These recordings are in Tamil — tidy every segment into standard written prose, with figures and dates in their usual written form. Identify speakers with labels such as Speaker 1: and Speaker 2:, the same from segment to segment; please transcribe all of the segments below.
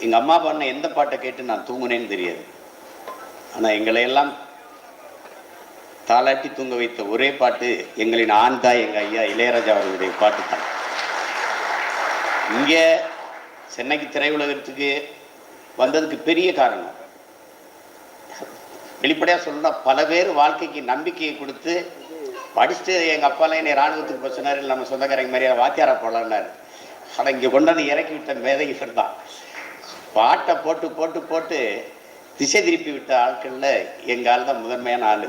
Speaker 1: எங்கள் அம்மா பண்ண எந்த பாட்டை கேட்டு நான் தூங்குனேன்னு தெரியாது. ஆனால் எங்களை எல்லாம் தாலாட்டி தூங்க வைத்த ஒரே பாட்டு எங்களின் ஆண் தாய் எங்கள் ஐயா இளையராஜா அவர்களுடைய பாட்டு தான். இங்கே சென்னைக்கு திரையுலகத்துக்கு வந்ததுக்கு பெரிய காரணம், வெளிப்படையாக சொல்லணும்னா பல பேர் வாழ்க்கைக்கு நம்பிக்கையை கொடுத்து படிச்சுட்டு எங்கள் அப்பாலாம் என்னை இராணுவத்துக்கு போச்சுனாரு, நம்ம சொந்தக்காரங்க மாதிரியா வாத்தியாரா போடலான்னாரு. ஆனால் இங்கே கொண்டாந்து இறக்கி விட்ட மேதை இவர் தான். பாட்டை போட்டு போட்டு போட்டு திசை திருப்பி விட்ட ஆட்களில் எங்கள் ஆள் தான் முதன்மையான ஆள்.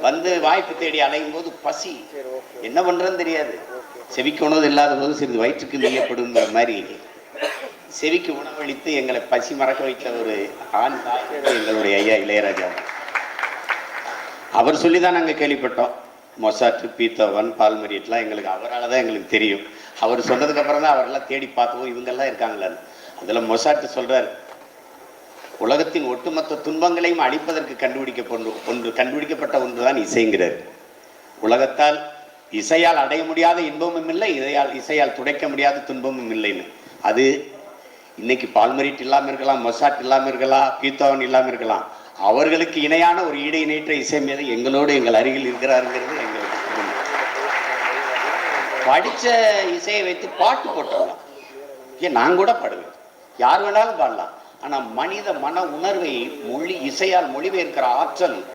Speaker 1: வந்து வாய்ப்பு தேடி அலையும் போது பசி என்ன பண்ணுறதுன்னு தெரியாது, செவிக்கு உணவு இல்லாத போது சிறிது வயிற்றுக்கு நெய்யப்படுங்கிற மாதிரி செவிக்கு உணவளித்து எங்களை பசி மறக்க வைத்த ஒரு ஆண் தாய் எங்களுடைய ஐயா இளையராஜா. அவர் சொல்லி தான் நாங்கள் கேள்விப்பட்டோம். மொசாட்டு, பீத்தோவன், பால்மரியட்லாம் எங்களுக்கு அவரால் தான் எங்களுக்கு தெரியும். அவர் சொன்னதுக்கப்புறம் தான் அவரெல்லாம் தேடி பார்த்தோம் இவங்கெல்லாம் இருக்காங்களான்னு. அதில் மொசாட்டு சொல்கிறார், உலகத்தின் ஒட்டுமொத்த துன்பங்களையும் அழிப்பதற்கு கண்டுபிடிக்கப்பட்ட ஒன்று தான் இசைங்கிறார். உலகத்தால் இசையால் அடைய முடியாத இன்பமும் இல்லை, இசையால் துடைக்க முடியாத துன்பமும் இல்லைன்னு. அது இன்னைக்கு பால்மரிட் இல்லாமல் இருக்கலாம், மொசாட் இல்லாமல் இருக்கலாம், பீத்தோவன் இல்லாமல் இருக்கலாம், அவர்களுக்கு இணையான ஒரு ஈடை இணைற்ற இசை மீது எங்களோடு எங்கள் அருகில் இருக்கிறாருங்கிறது எங்களுக்கு படித்த இசையை வைத்து பாட்டு போட்டுடலாம். ஏன் நான் கூட பாடுவேன், யார் வேணாலும் பாடலாம். ஆனால் மனித மன உணர்வை இசையால் மொழிபெயர்க்கிற ஆற்றல்